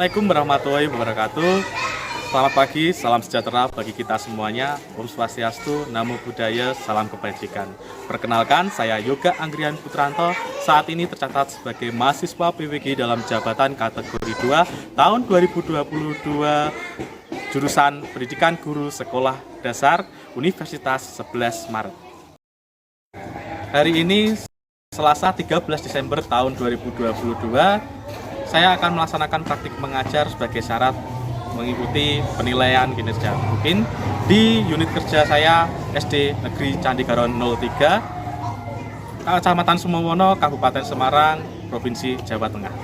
Assalamualaikum warahmatullahi wabarakatuh. Selamat pagi, salam sejahtera bagi kita semuanya. Om Swastiastu, Namo Buddhaya, salam kebajikan. Perkenalkan, saya Yoga Anggrian Putranto. Saat ini tercatat sebagai mahasiswa PWG dalam jabatan kategori 2 tahun 2022, jurusan Pendidikan Guru Sekolah Dasar Universitas 11 Maret. Hari ini Selasa 13 Desember tahun 2022. Saya akan melaksanakan praktik mengajar sebagai syarat mengikuti penilaian kinerja. Mungkin di unit kerja saya SD Negeri Candigaron 03, Kecamatan Sumowono, Kabupaten Semarang, Provinsi Jawa Tengah.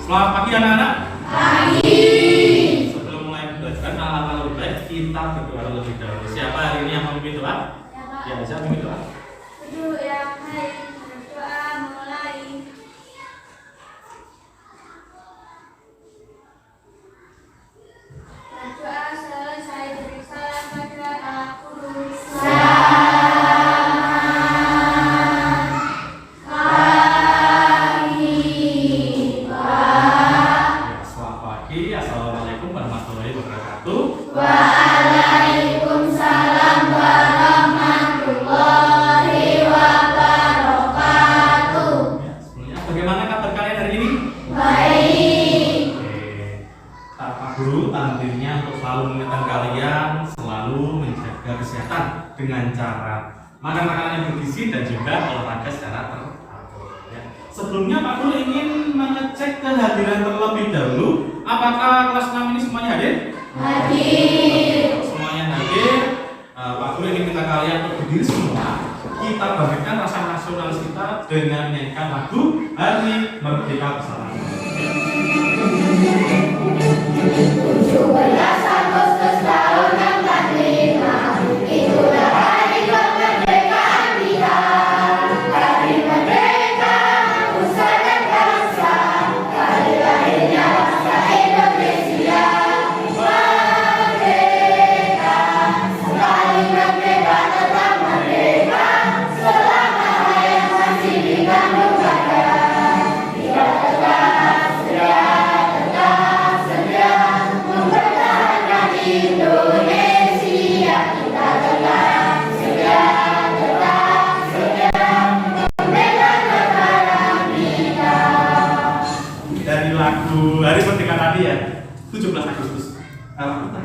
Selamat pagi anak-anak. Pagi. Sebelum mulai belajar hal-hal lebih baik, kita berdoa terlebih dahulu. Siapa hari ini yang memimpin doa? Ya, siapa memimpin doa? Hai, berdoa mulai. Berdoa selesai, beri salam pada Allah Guru. Assalamualaikum warahmatullahi wabarakatuh. Waalaikumsalam warahmatullahi wabarakatuh. Sebelumnya, bagaimana kabar kalian hari ini? Baik. Pak Guru tahan dirinya untuk selalu mengingatkan kalian selalu menjaga kesehatan dengan cara makan makanan yang bergizi dan juga olahraga secara teratur. Sebelumnya Pak Guru ingin mengecek kehadiran terlebih dahulu. Apakah kelas 6 ini semuanya hadir? Hadir. Semuanya hadir. Pak Guru ingin minta kalian untuk berdiri semua. Kita bangkitkan rasa nasionalis kita dengan menyanyikan lagu Hari Merdeka Bersama. 17 Agustus tahun 45, itulah hari kemerdekaan kita. Hari merdeka, nusa dan bangsa, hari lahirnya bangsa Indonesia. Merdeka, sekali merdeka tetap merdeka, selama hayat masih dikandung badan. Kita tetap setia mempertahankan Indonesia. Kita tetap setia memberikan negara kita. Dari lagu Hari Merdeka tadi ya, 17 Agustus. Kalau kita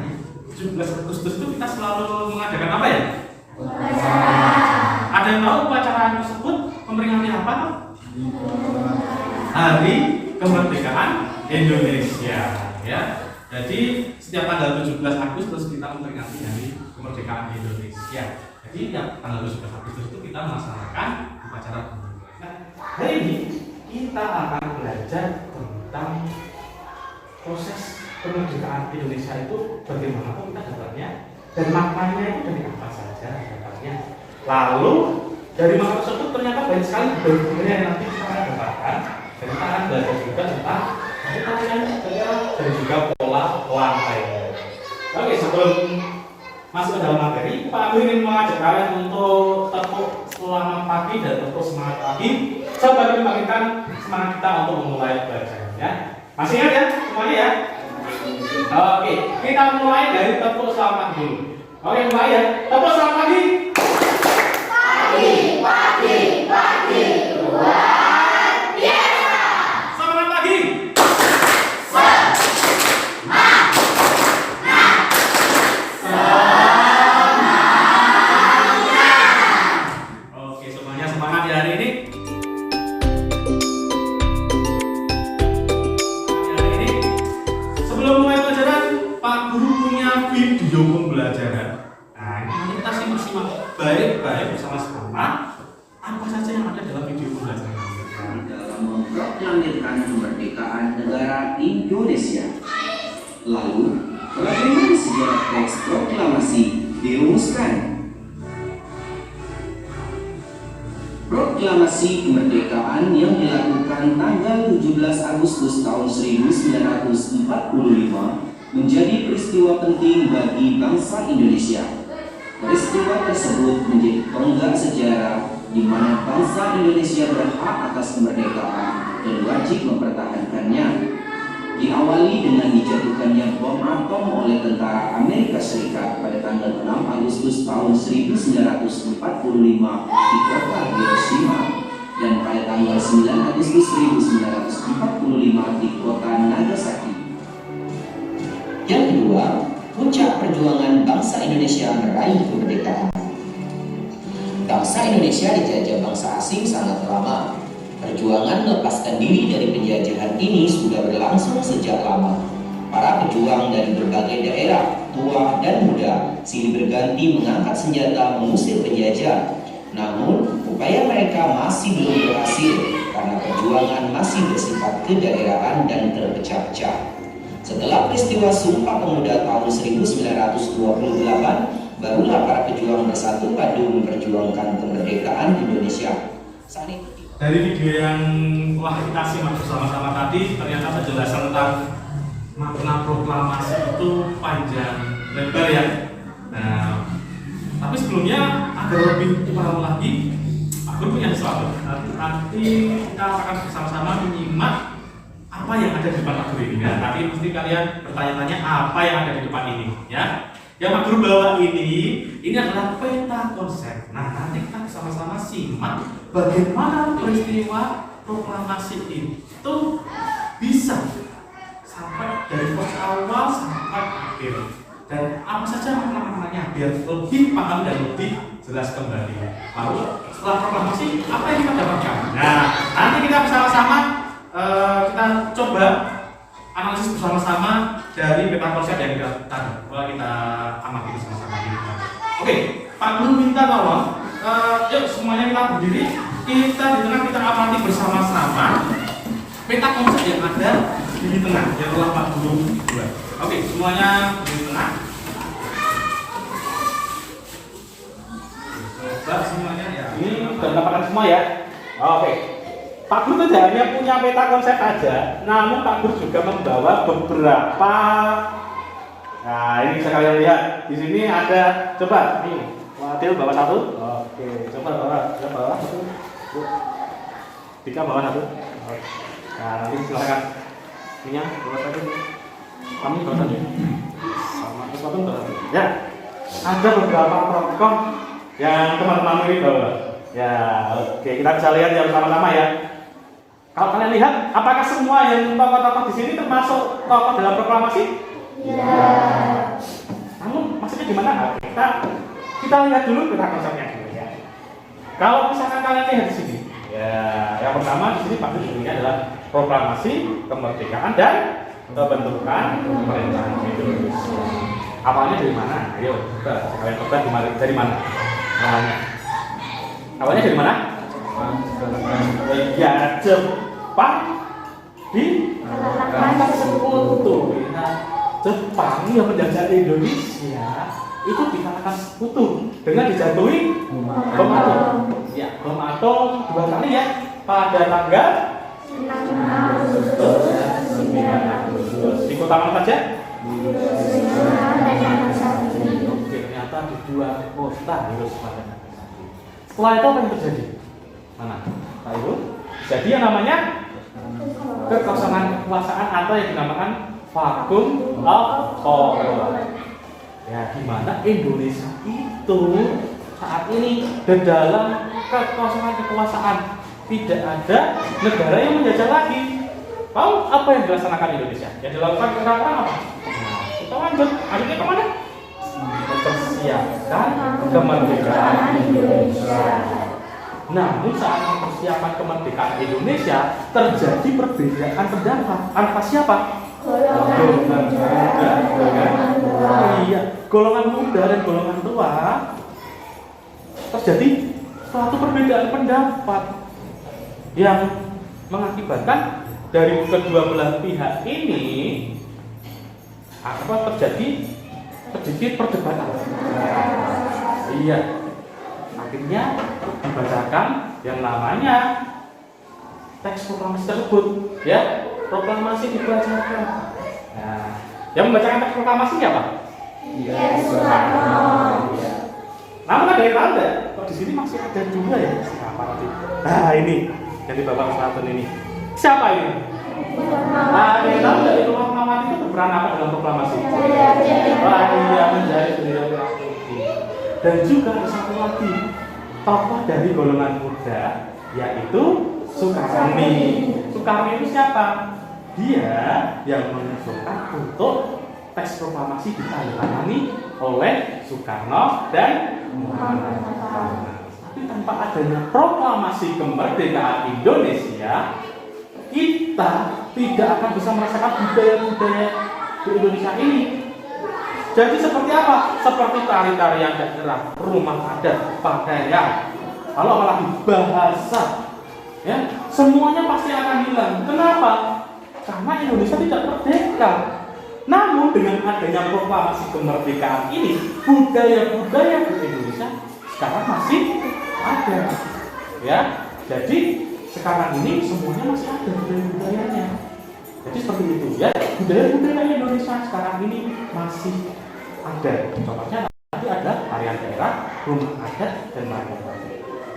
17 Agustus itu kita selalu mengadakan apa ya? Upacara. Ada yang tahu upacara tersebut memperingati apa? Hari Kemerdekaan Indonesia, ya. Jadi setiap tanggal 17 Agustus kita memperingati Hari Kemerdekaan Indonesia. Jadi tiap tanggal 17 Agustus itu kita melaksanakan upacara kemerdekaan. Nah, hari ini kita akan belajar tentang proses kemerdekaan Indonesia itu bagaimana kok kita dapatnya dan maknanya itu dari apa saja dapatnya. Lalu dari makna tersebut ternyata banyak sekali bentuknya yang nanti kita akan dapatkan. Dan kita akan belajar juga tentang dan juga pola lantainya. Oke, sebelum masuk ke dalam materi, Pak Guru ingin mengajak kalian untuk tepuk selamat pagi dan tepuk semangat pagi. Coba kita bangkitkan semangat kita untuk memulai belajar, ya. Masih ingat ya semuanya ya? Oke, kita mulai dari tepuk selamat dulu. Oke, mulai ya. Tepuk selamat pagi. Pagi, pagi, pagi, luar biasa. Selamat pagi. Oke, semuanya semangat ya hari ini. bersama-sama apa saja yang ada dalam video pembelajaran ini. Dalam memproklamirkan kemerdekaan negara Indonesia. Lalu, bagaimana sejarah teks proklamasi dirumuskan? Proklamasi kemerdekaan yang dilakukan tanggal 17 Agustus tahun 1945 menjadi peristiwa penting bagi bangsa Indonesia. Peristiwa tersebut menjadi tonggak sejarah di mana bangsa Indonesia berhak atas kemerdekaan dan wajib mempertahankannya. Diawali dengan dijatuhkannya bom atom oleh tentara Amerika Serikat pada tanggal 6 Agustus tahun 1945 di kota Hiroshima dan pada tanggal 9 Agustus 1945 di kota Nagasaki. Yang kedua, puncak perjuangan bangsa Indonesia meraih kemerdekaan. Bangsa Indonesia dijajah bangsa asing sangat lama. Perjuangan melepaskan diri dari penjajahan ini sudah berlangsung sejak lama. Para pejuang dari berbagai daerah, tua dan muda, silih berganti mengangkat senjata mengusir penjajah. Namun, upaya mereka masih belum berhasil karena perjuangan masih bersifat kedaerahan dan terpecah-pecah. Setelah peristiwa Sumpah Pemuda tahun 1928, barulah para pejuang bersatu padu memperjuangkan kemerdekaan Indonesia. Saat itu Dari video yang telah kita simak bersama-sama tadi, ternyata penjelasan tentang makna proklamasi itu panjang lebar ya. Nah, tapi sebelumnya agar lebih paham lagi, aku punya sesuatu. Nanti kita akan bersama-sama menyimak apa yang ada di depan Pak Guru ini ya. Nanti mesti kalian bertanya-tanya apa yang ada di depan ini ya. Yang Pak Guru bawa ini adalah peta konsep. Nah, nanti kita bersama-sama simak bagaimana peristiwa proklamasi itu bisa sampai dari pos awal sampai akhir, dan apa saja makna-maknanya biar lebih paham dan lebih jelas kembali. Lalu setelah proklamasi apa yang kita dapatkan? Nah, nanti kita bersama-sama kita coba analisis bersama-sama dari peta konsep yang kita amati bersama-sama. Oke, Pak Guru minta tolong, yuk semuanya kita berdiri, kita di tengah kita amati bersama-sama peta konsep yang ada di tengah yang telah Pak Guru buat. Oke, semuanya di tengah. Coba semuanya ya. Ini sudah dapatkan semua ya. Oke. Pak Guru tidak hanya punya peta konsep aja, namun Pak Guru juga membawa beberapa. Nah, ini bisa kalian lihat. Di sini ada, coba nih, Wadil bawa satu. Oke, coba bawa satu. Dika bawa satu. Nah, nanti silakan. Minyak bawa satu. Kami bawa satu. Sama sesuatu bawa satu. Ya, ada beberapa tokoh yang teman-teman ini bawa. Ya, oke, kita bisa lihat ya bersama-sama ya. Kalau kalian lihat, apakah semua yang tokoh-tokoh di sini termasuk tokoh dalam proklamasi? Ya. Namun maksudnya gimana? Kita lihat dulu peta konsepnya dulu ya. Kalau misalkan kalian lihat di sini, ya, yang pertama di sini Pak Guru ini adalah proklamasi kemerdekaan dan pembentukan pemerintahan Indonesia. Awalnya dari mana? Ayo, kalian tebak dari mana? Awalnya dari mana? Ya, Jepang di sekutu. Jepang yang menjajah Indonesia itu dikalahkan sekutu dengan dijatuhi bom atom. Ya, bom atom 2 kali ya, pada tanggal 9 Agustus. Di kota mana saja? Oke, ternyata di 2 kota Hiroshima. Setelah itu apa yang terjadi? Mana? Pak Ibu? Jadi yang namanya kekosongan kekuasaan atau yang dinamakan vakum of power. Ya, di mana Indonesia itu saat ini di dalam kekosongan kekuasaan, tidak ada negara yang menjajah lagi. Tahu apa yang dilaksanakan Indonesia? Yang dilakukan perang apa? Nah, kita lanjut. Akhirnya kemana? Mempersiapkan kemerdekaan Indonesia. Namun saat mempersiapkan kemerdekaan Indonesia terjadi perbedaan pendapat antara siapa? Golongan muda dan golongan tua terjadi suatu perbedaan pendapat yang mengakibatkan dari kedua belah pihak ini terjadi sedikit perdebatan. Iya, akhirnya dibacakan yang namanya teks proklamasi tersebut, ya, proklamasi dibacakan. Nah, yang membacakan teks proklamasi siapa? Soekarno. Namun ada yang tahu nggak? Kok di sini masih ada juga ya siapa nanti? Nah ini, jadi Bapak Selatan ini. Siapa ini? Nah, ada yang tahu nggak itu proklamasi itu berperan apa dalam proklamasi? Wah iya, menjadi bendera merah putih. Dan juga ada satu lagi tokoh dari golongan muda, yaitu Soekarni. Soekarni itu siapa? Dia yang mengusulkan untuk teks proklamasi ditandatangani oleh Soekarno dan Muhammad Hatta. Tapi tanpa adanya proklamasi kemerdekaan Indonesia, kita tidak akan bisa merasakan budaya-budaya di Indonesia ini. Jadi seperti apa? Seperti tari-tarian daerah, rumah adat, pakaian, kalau apalagi bahasa, ya, semuanya pasti akan hilang. Kenapa? Karena Indonesia tidak merdeka. Namun dengan adanya proklamasi kemerdekaan ini, budaya-budaya di Indonesia sekarang masih ada, ya. Jadi sekarang ini semuanya masih ada budaya-budayanya. Jadi seperti itu, ya. Budaya-budaya Indonesia sekarang ini masih ada. Contohnya nanti ada tarian daerah, rumah adat, dan lain-lain.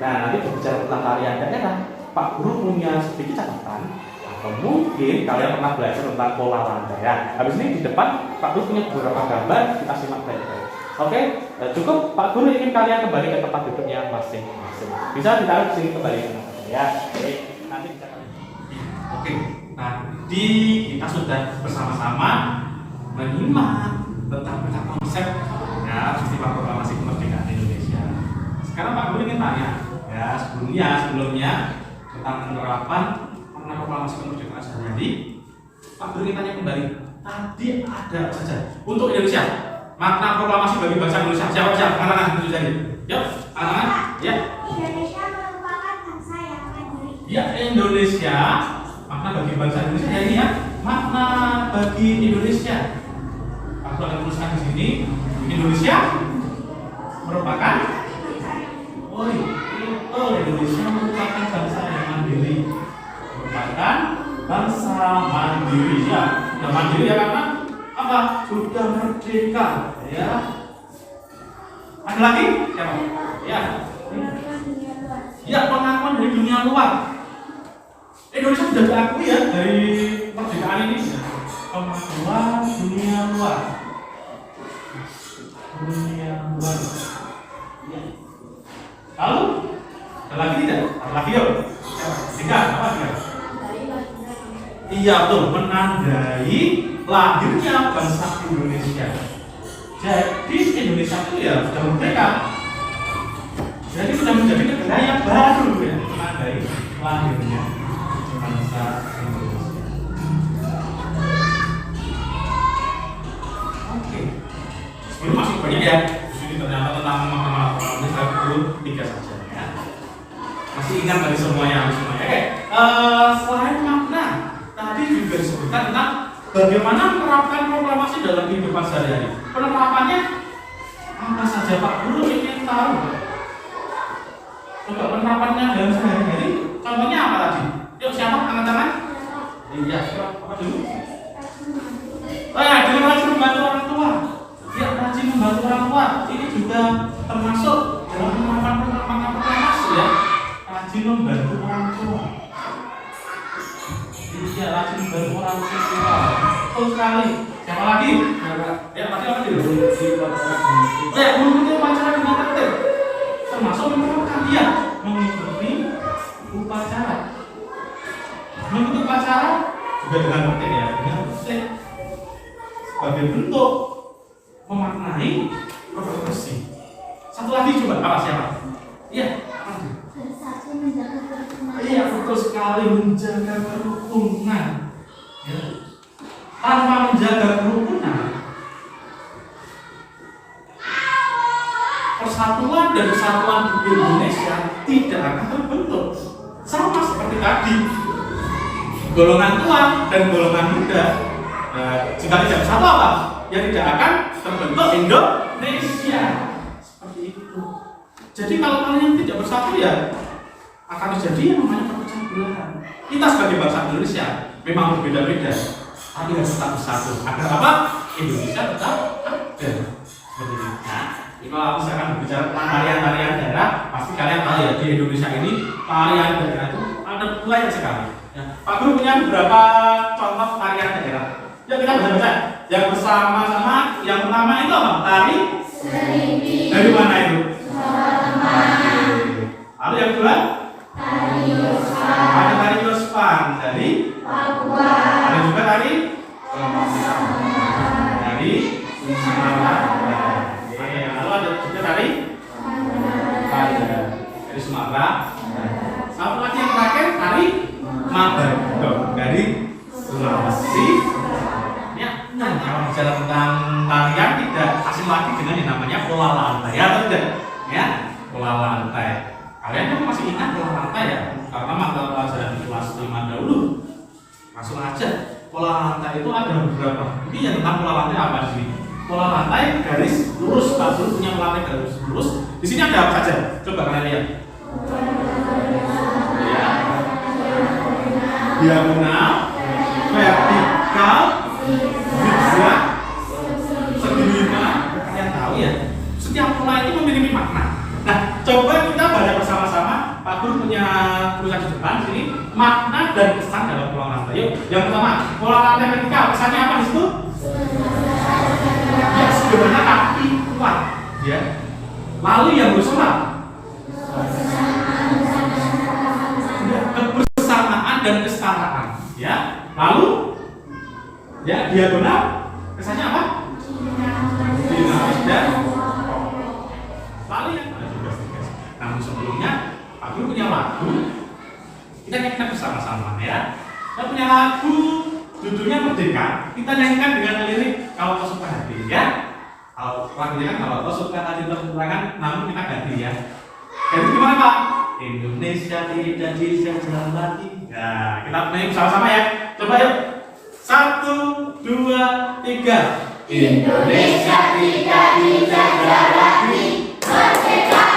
Nah, nanti berbicara tentang tarian daerah, Pak Guru punya sedikit catatan. Atau mungkin kalian pernah belajar tentang pola lantai ya. Habis ini di depan Pak Guru punya beberapa gambar, kita simak baik-baik. Oke, cukup Pak Guru ingin kalian kembali ke tempat duduknya masing-masing. Bisa ditaruh di sini kembali ya. Oke, nanti bisa. Oke, nah kita sudah bersama-sama menyimak tentang konsep ya peristiwa proklamasi kemerdekaan Indonesia. Sekarang Pak Guru ingin tanya ya sebelumnya tentang penerapan proklamasi kemerdekaan sehari-hari. Pak Guru ingin tanya kembali, tadi ada apa saja untuk Indonesia? Makna proklamasi bagi bangsa Indonesia. Siapa saja? Angkat tangan saja. Yuk, angkat. Ya. Indonesia merupakan bangsa yang mandiri. Ya, Indonesia. Makna bagi bangsa Indonesia ya ini ya. Makna bagi Indonesia. Aku akan tuliskan di sini. Indonesia merupakan Indonesia merupakan bangsa yang mandiri. Merupakan bangsa mandiri ya. Sudah mandiri ya karena apa? Sudah merdeka ya. Ada lagi? Siapa? Ya. Ya, pengakuan dari dunia luar. Indonesia sudah diakui ya dari kemerdekaan ini. Pengakuan dunia luar. Dunia luar. Ya. Lalu ada lagi tidak? Ada lagi yuk. Tiga, apa tiga? Iya betul, menandai lahirnya bangsa Indonesia. Jadi Indonesia itu ya sudah merdeka. Jadi sudah menjadi negara yang baru ya, menandai lahirnya bangsa Indonesia. Oke. Ini masih banyak ya. Di sini ternyata tentang makna saya itu tiga saja ya. Masih ingat dari semuanya? Oke. Selain makna, tadi juga disebutkan tentang bagaimana menerapkan proklamasi dalam kehidupan sehari-hari. Penerapannya apa saja Pak Guru ingin tahu? Coba penerapannya dalam sehari-hari. Contohnya apa tadi? Yuk siapa? Angkat tangan. Iya, apa dulu? Dengan rajin membantu orang tua. Ya, rajin membantu orang tua. Ini juga termasuk dalam penerapan proklamasi ya. Rajin membantu orang tua. Iya, rajin membantu orang tua. Betul sekali. Siapa lagi? Ya, tadi apa dulu? Ya, mengikuti upacara dengan tertib. Termasuk menerapkan dia mengikuti upacara. Mengikuti upacara juga dengan tertib ya, dengan tertib. Sebagai bentuk memaknai produk bersih. Satu lagi coba apa siapa? Iya, apa? Bersatu menjaga kerukunan. Iya, betul sekali, menjaga kerukunan. Ya. Tanpa menjaga kerukunan, persatuan dan kesatuan di Indonesia tidak akan terbentuk. Sama seperti tadi, golongan tua dan golongan muda. Jika tidak bersatu apa? Ya tidak akan terbentuk Indonesia. Seperti itu. Jadi kalau kalian tidak bersatu ya akan terjadi yang namanya perpecahan belahan. Kita sebagai bangsa Indonesia memang berbeda-beda, tapi harus tetap bersatu. Agar apa? Indonesia tetap ada. Seperti itu. Nah, kalau aku akan berbicara tentang tarian-tarian daerah, pasti kalian tahu ya di Indonesia ini tarian daerah itu ada banyak sekali. Ya. Pak Guru punya beberapa contoh tarian daerah. Ya kita baca-baca. Yang bersama-sama, yang pertama itu apa? Tari Serimpi. dari mana itu? Semarang. Lalu yang kedua? Tari Yospan. Ada tari Yospan dari Papua. ada juga tari dari Sumatera. Oke, lalu ada juga tari dari Sumatera. Satu lagi yang terakhir tari Mabado dari Sulawesi. Ya, nah kalau bicara tentang tarian tidak asing lagi dengan yang namanya pola lantai atau tidak? Ya, pola lantai. Kalian kan masih ingat pola lantai ya? Karena mata pelajaran di kelas 5 dahulu. Langsung aja. Pola lantai itu ada beberapa. Ini yang tentang pola lantai apa di sini? Pola lantai garis lurus. Pak Guru punya pola lantai garis lurus. Di sini ada apa saja? Coba kalian lihat. Ya. Diagonal, vertikal, zigzag, segi lima. Kalian tahu ya? Setiap pola itu memiliki makna. Nah, coba kita baca bersama-sama. Pak Guru punya tulisan di depan sini makna dan kesan dalam pola lantai. Yuk, yang pertama, pola lantai vertikal. Kesannya apa di situ? Ya, sederhana tapi kuat. Ya. Lalu yang bersorak. Ya, kebersamaan dan kesetaraan. Ya. Lalu, ya diagonal. Kesannya apa? Dinamis dan lalu yang namun sebelumnya Pak Guru punya lagu, kita nyanyikan bersama-sama ya. Kita punya lagu judulnya Merdeka, kita nyanyikan dengan lirik Kalau Kau Suka Hati ya. Kalau lagunya kan Kalau Kau Suka Hati terpulangan, namun kita ganti ya. Ganti gimana Pak? Indonesia tidak dijajah lagi. Nah, kita nyanyi bersama-sama ya. Coba yuk. 1, 2, 3. Indonesia tidak dijajah lagi. Merdeka.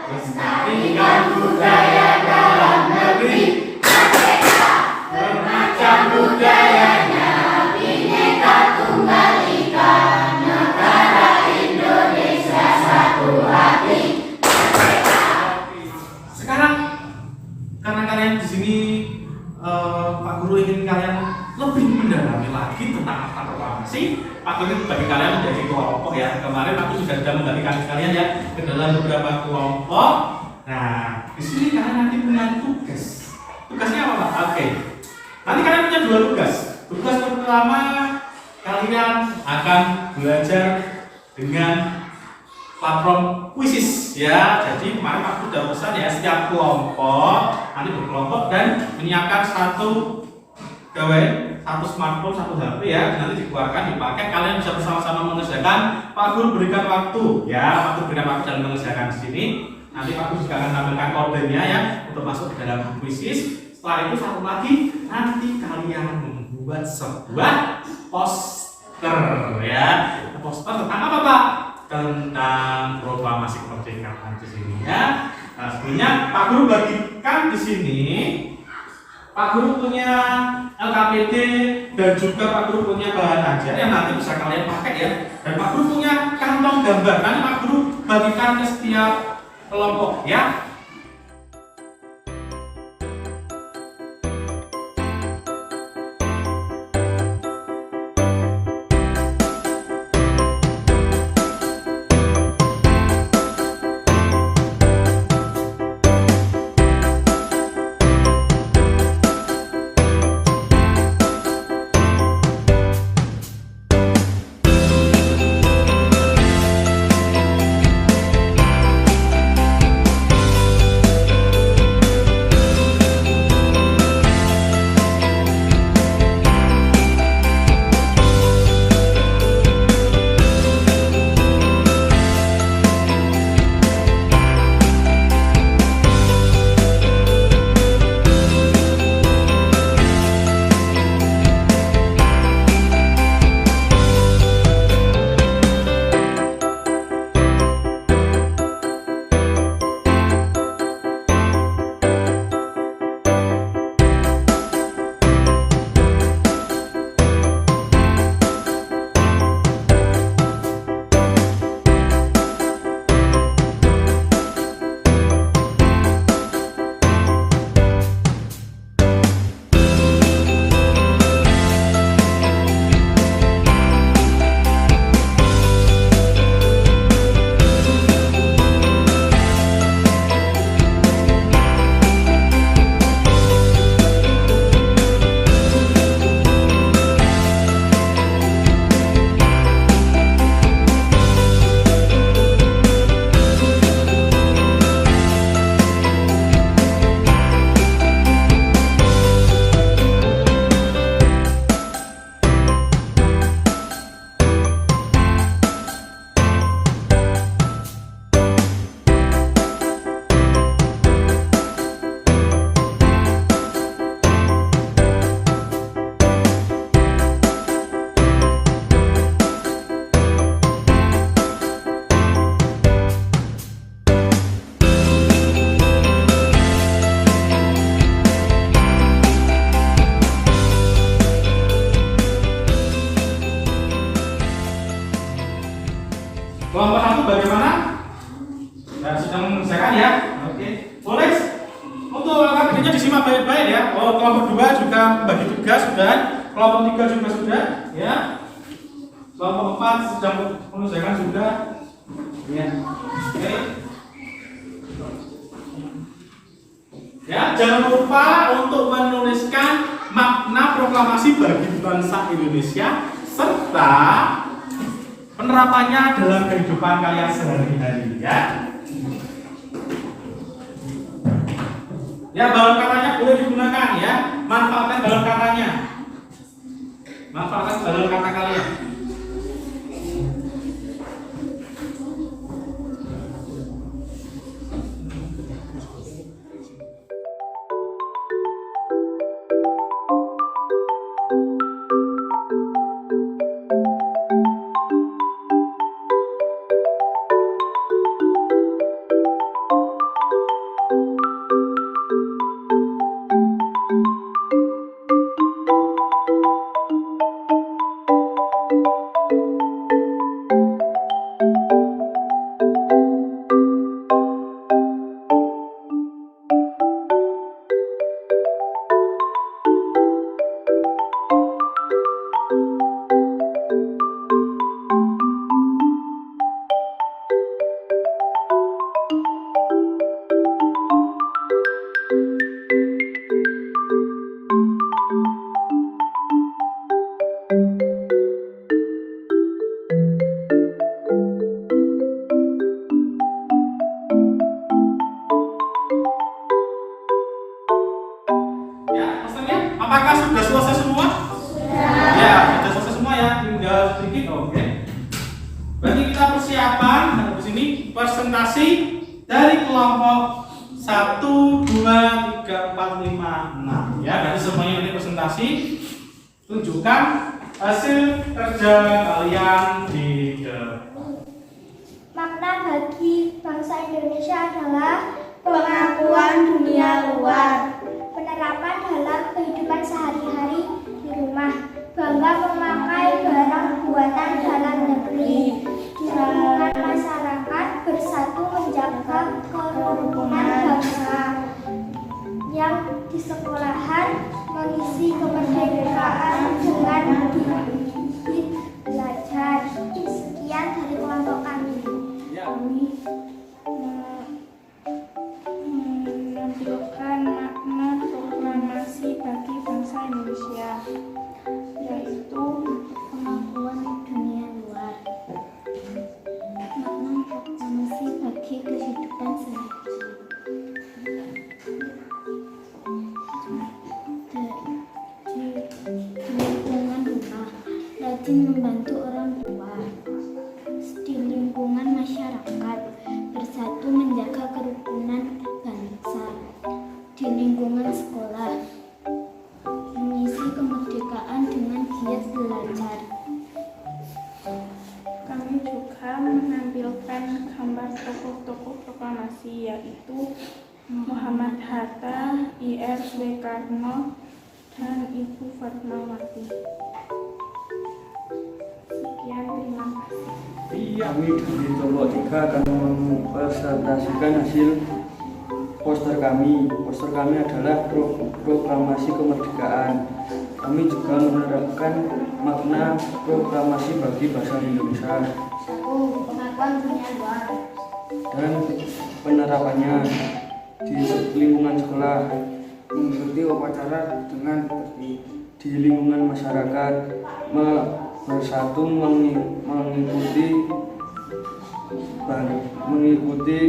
Lestarikan budaya dalam negeri. Merdeka. Bermacam budayanya. Bhinneka Tunggal Ika. Negara Indonesia satu hati. Merdeka. Sekarang karena kalian di sini Pak Guru ingin kalian lebih mendalami lagi tentang akta proklamasi. Pak Guru bagi kalian menjadi kelompok ya. Kemarin aku sudah membagikan kalian ya ke dalam beberapa kelompok. Nah, di sini kalian nanti punya tugas. Tugasnya apa Pak? Oke. Nanti kalian punya 2 tugas. Tugas pertama, kalian akan belajar dengan platform kuisis ya. Jadi kemarin Pak Guru sudah pesan ya, setiap kelompok nanti berkelompok dan menyiapkan satu smartphone, satu HP ya, nanti dikeluarkan, dipakai, kalian bisa bersama-sama mengerjakan. Pak Guru berikan waktu ya, Pak Guru berikan waktu dan mengerjakan di sini. Nanti Pak Guru juga akan tampilkan kodenya ya untuk masuk ke dalam kuisis. Setelah itu satu lagi, nanti kalian membuat sebuah poster ya. Poster tentang apa Pak? Tentang proklamasi kemerdekaan di sini ya. Nah, sebenarnya Pak Guru bagikan di sini. Pak Guru punya LKPD dan juga Pak Guru punya bahan ajar yang nanti bisa kalian pakai ya. Dan Pak Guru punya kantong gambar. Nanti Pak Guru bagikan ke setiap kelompok ya. Sudah mengerjakan ya? Oke. Boleh untuk langkah-langkahnya disimak baik-baik ya. Oh, kelompok 2 juga bagi tugas sudah, kelompok 3 juga sudah, ya. Kelompok 4 sedang mengerjakan sudah. Ya. Oke. Ya, jangan lupa untuk menuliskan makna proklamasi bagi bangsa Indonesia serta penerapannya dalam kehidupan kalian sehari-hari ya. Ya, balon katanya boleh digunakan ya. Manfaatkan balon katanya. Manfaatkan balon kata kalian. Apakah sudah selesai semua? Sudah. Ya, sudah selesai semua ya. Tinggal sedikit, oke. Berarti kita persiapan di sini presentasi dari kelompok 1, 2, 3, 4, 5, 6. Ya, berarti semuanya ini presentasi. Tunjukkan hasil kerja kalian di depan. Makna bagi bangsa Indonesia adalah pengakuan dunia luar, penerapan dalam kehidupan sehari-hari di rumah, bangga memakai barang buatan dalam negeri, di lingkungan masyarakat, bersatu menjaga kerukunan bangsa, yang di sekolahan mengisi kemerdekaan dengan bibit belajar. Sekian dari kelompok kami. Kami menampilkan makna proklamasi bagi bangsa Indonesia, yaitu Pengakuan dunia luar, makna proklamasi bagi kehidupan sehari-hari. Di lingkungan rumah, rajin membantu orang tua. Di lingkungan masyarakat, bersatu menjaga kerukunan bangsa. Di lingkungan sekolah, mengisi kemerdekaan dengan giat belajar. kami juga menampilkan gambar tokoh-tokoh proklamasi, yaitu Muhammad Hatta, Ir Soekarno, dan Ibu Fatmawati. Sekian, terima kasih. Kami di kelompok 3 akan mempresentasikan hasil poster kami. Poster kami adalah proklamasi kemerdekaan. Kami juga menerapkan makna proklamasi bagi bangsa Indonesia 1. Pengakuan dunia luar. dan penerapannya di lingkungan sekolah, mengikuti upacara dengan tertib di lingkungan masyarakat, bersatu mengikuti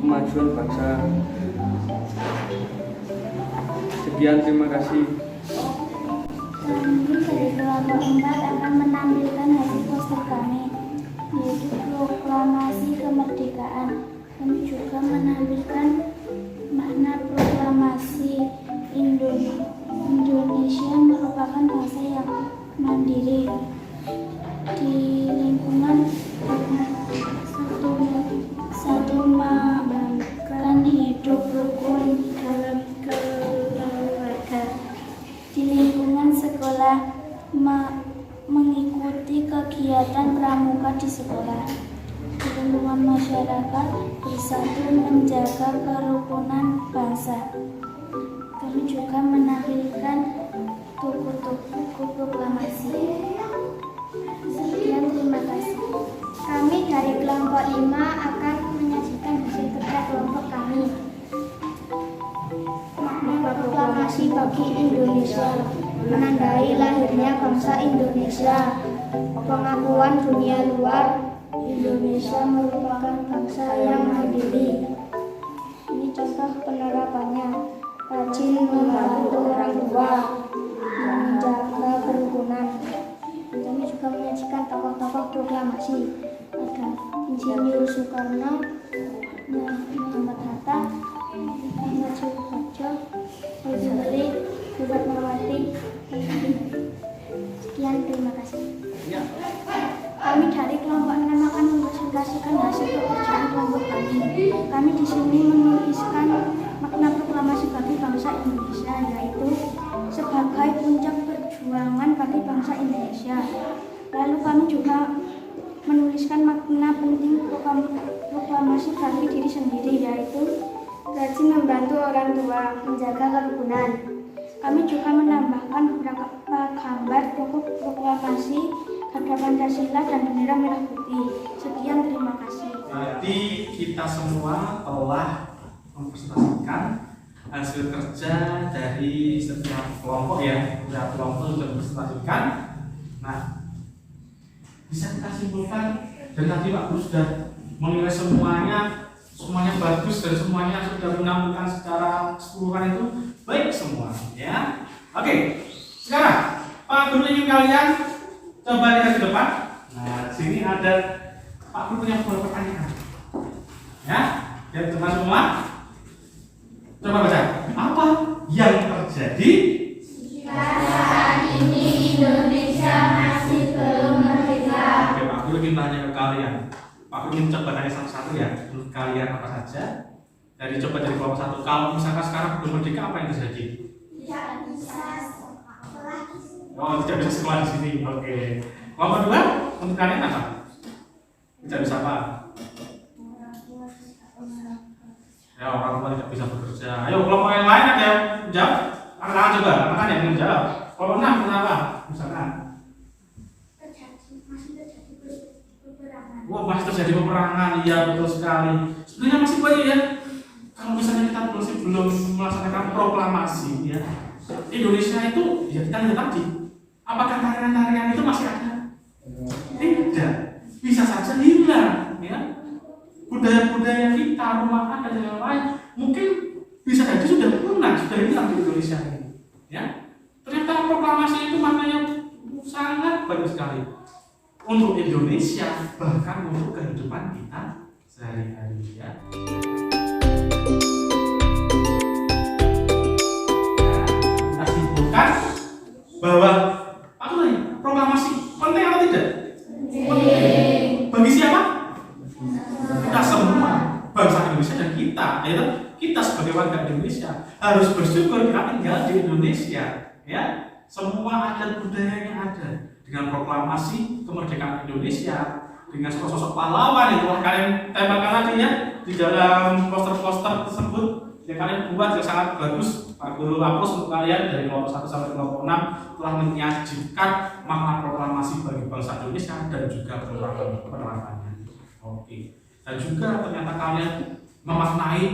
kemajuan bangsa. Sekian, terima kasih. Kami dari kelompok 4 akan menampilkan hasil poster kami, yaitu proklamasi kemerdekaan. Kami juga menampilkan makna proklamasi Indonesia merupakan bangsa yang mandiri. Di lingkungan satu makan hidup rukun dalam keluarga. Di lingkungan sekolah mengikuti kegiatan pramuka di sekolah. Di lingkungan masyarakat bersatu menjaga kerukunan bangsa. Kami juga menampilkan tuku-tuku proklamasi. Sekian, terima kasih. Kami dari kelompok 5 akan menyajikan hasil kerja kelompok kami. Makna proklamasi bagi Indonesia menandai lahirnya bangsa Indonesia. Pengakuan dunia luar, Indonesia merupakan bangsa yang mandiri. Ini contoh penerapannya: rajin membantu orang tua, menjaga kerukunan. Kami juga menyajikan tokoh-tokoh proklamasi. Ada Insinyur Soekarno, Muhammad Hatta, Ahmad Suharto, Sultan Bu Fatmawati. Sekian, terima kasih. Kami dari kelompok 6 akan mempresentasikan hasil pekerjaan kelompok kami. Kami di sini menuliskan makna proklamasi bagi bangsa Indonesia, yaitu sebagai puncak perjuangan bagi bangsa Indonesia. Lalu kami juga menuliskan makna penting proklamasi bagi diri sendiri, yaitu rajin membantu orang tua, menjaga kerukunan. Kami juga menambahkan beberapa gambar pokok proklamasi, Gada Pancasila dan bendera merah putih. Sekian, terima kasih. Jadi kita semua telah mempresentasikan hasil kerja dari setiap kelompok ya. Setiap kelompok sudah mempresentasikan. Nah, bisa kita simpulkan, dan tadi Pak Guru sudah menilai semuanya bagus dan semuanya sudah menampilkan secara keseluruhan itu baik semua ya. Oke, sekarang Pak Guru ingin kalian coba lihat ke depan. Nah, sini ada Pak Guru punya beberapa pertanyaan. Ya, lihat teman semua. Coba baca. Apa yang terjadi Saat ini Indonesia masih belum merdeka. Oke, Pak Guru ingin tanya ke kalian. Pak Guru ingin coba tanya satu-satu ya. Menurut kalian apa saja? Dari coba dari kelompok 1. Kalau misalkan sekarang belum merdeka, apa yang terjadi? Tidak bisa sekolah. Oh, tidak bisa sekolah di sini. Oke. Kelompok 2, menurut kalian apa? Tidak bisa apa? Ya, orang tua tidak bisa bekerja. Ayo, kelompok yang lain ada yang jawab? Angkat coba, angkat yang menjawab. Kelompok 6, kenapa? Misalkan. Masih terjadi peperangan. Wah, masih terjadi peperangan. Iya, betul sekali. Sebenarnya masih banyak ya. Kalau misalnya kita belum melaksanakan proklamasi ya, Indonesia itu ya kita lihat tadi, apakah tarian-tarian itu masih ada? Tidak, bisa saja hilang ya. Budaya-budaya kita, rumah adat dan yang lain mungkin bisa saja sudah punah, sudah hilang di Indonesia ini ya. Ternyata proklamasi itu maknanya sangat bagus sekali untuk Indonesia, bahkan untuk kehidupan kita sehari-hari ya. Kita simpulkan bahwa apa tadi? Proklamasi penting atau tidak? Penting. Bagi siapa? Kita semua, bangsa Indonesia dan kita, yaitu kita sebagai warga Indonesia harus bersyukur kita tinggal di Indonesia ya. Semua adat budaya yang ada dengan proklamasi kemerdekaan Indonesia, dengan sosok-sosok pahlawan yang telah kalian tempelkan tadi ya di dalam poster-poster tersebut yang kalian buat yang sangat bagus. Pak Guru hapus untuk kalian dari kelompok 1 sampai kelompok 6 telah menyajikan makna proklamasi bagi bangsa Indonesia dan juga penerapannya. Oke. Dan juga ternyata kalian memaknai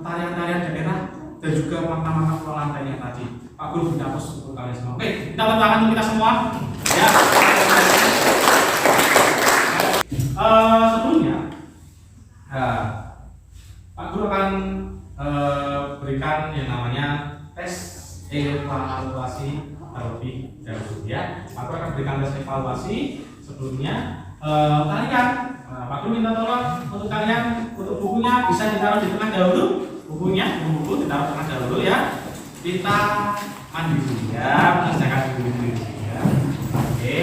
tarian-tarian daerah dan juga makna-makna pengelolaan lainnya tadi. Pak Guru sudah hapus untuk kalian semua. Oke, kita tepuk tangan untuk kita semua. Ya. Sebelumnya, Pak Guru akan berikan yang namanya tes evaluasi terlebih dahulu ya. Pak Guru akan berikan tes evaluasi sebelumnya. Kalian, Pak Guru minta tolong untuk kalian untuk bukunya bisa ditaruh di tengah dahulu. Buku ditaruh di tengah dahulu ya. Kita mandi dulu ya, mengerjakan dulu ya. Oke.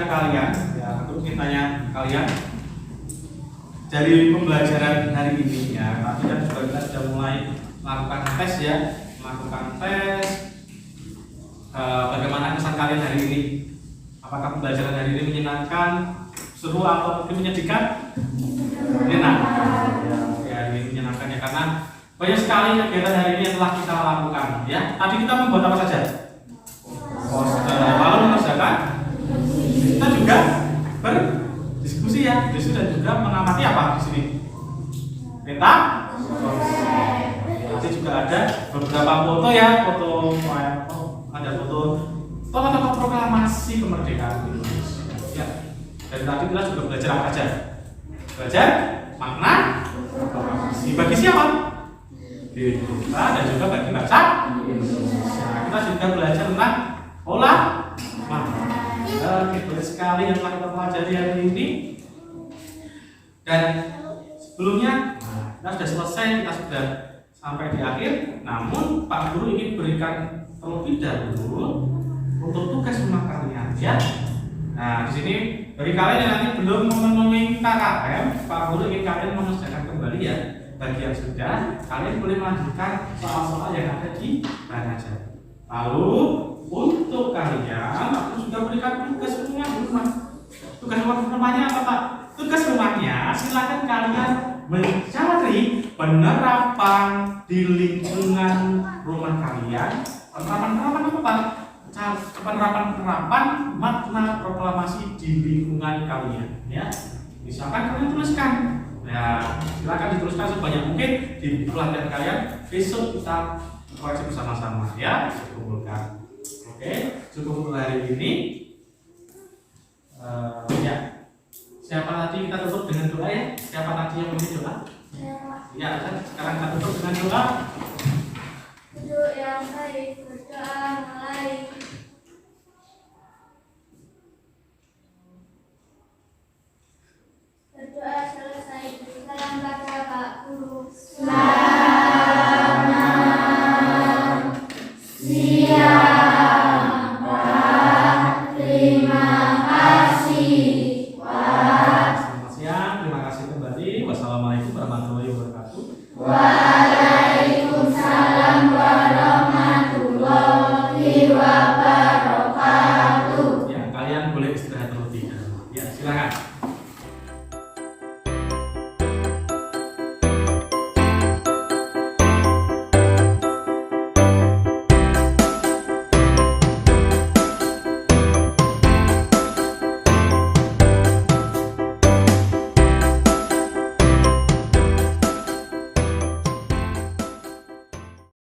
kalian, ya aku ingin tanya kalian dari pembelajaran hari ini ya. Tadi kan juga kita sudah mulai melakukan tes ya, bagaimana kesan kalian hari ini? Apakah pembelajaran hari ini menyenangkan, seru atau mungkin menyedihkan? Menyenangkan. Ya, ini menyenangkan ya karena banyak sekali kegiatan hari ini yang telah kita lakukan ya. Tadi kita membuat apa saja? Poster, lalu mengerjakan. Kita juga berdiskusi ya, diskusi dan juga mengamati apa di sini? Peta. Nanti juga ada beberapa foto ya, ada foto tokoh-tokoh proklamasi kemerdekaan Indonesia. Ya. Dan tadi kita juga belajar apa saja? Belajar makna proklamasi bagi siapa? Kita dan juga bagi bangsa Indonesia. Kita juga belajar tentang olah banyak sekali yang telah kita pelajari hari ini. Dan sebelumnya kita sudah selesai, kita sudah sampai di akhir. Namun Pak Guru ingin berikan terlebih dahulu untuk tugas rumah kalian ya. Nah di sini bagi kalian yang nanti belum memenuhi KKM, Pak Guru ingin kalian mengerjakan kembali ya. Bagi yang sudah, kalian boleh melanjutkan soal-soal yang ada di mana saja. Lalu untuk kalian, aku juga berikan tugas rumah. Tugas rumahnya apa Pak? Tugas rumahnya silakan kalian mencari penerapan di lingkungan rumah kalian. Penerapan apa Pak? Penerapan makna proklamasi di lingkungan kalian. Ya, misalkan kalian tuliskan. Ya, silakan dituliskan sebanyak mungkin di pelatihan kalian. Besok kita koreksi bersama-sama ya, kumpulkan. Oke, cukup untuk hari ini. Ya, siapa tadi kita tutup dengan doa ya? Siapa tadi yang ingin doa? Ya, sekarang kita tutup dengan doa. Hidup yang baik, berdoa mulai. Berdoa selesai, salam pada Pak Guru. Selamat siang, Pak. Terima kasih, Pak. Selamat siang, terima kasih kembali. Wassalamualaikum warahmatullahi wabarakatuh. Waalaikumsalam warahmatullahi wabarakatuh. Ya, kalian boleh istirahat terlebih dahulu. Ya, silakan.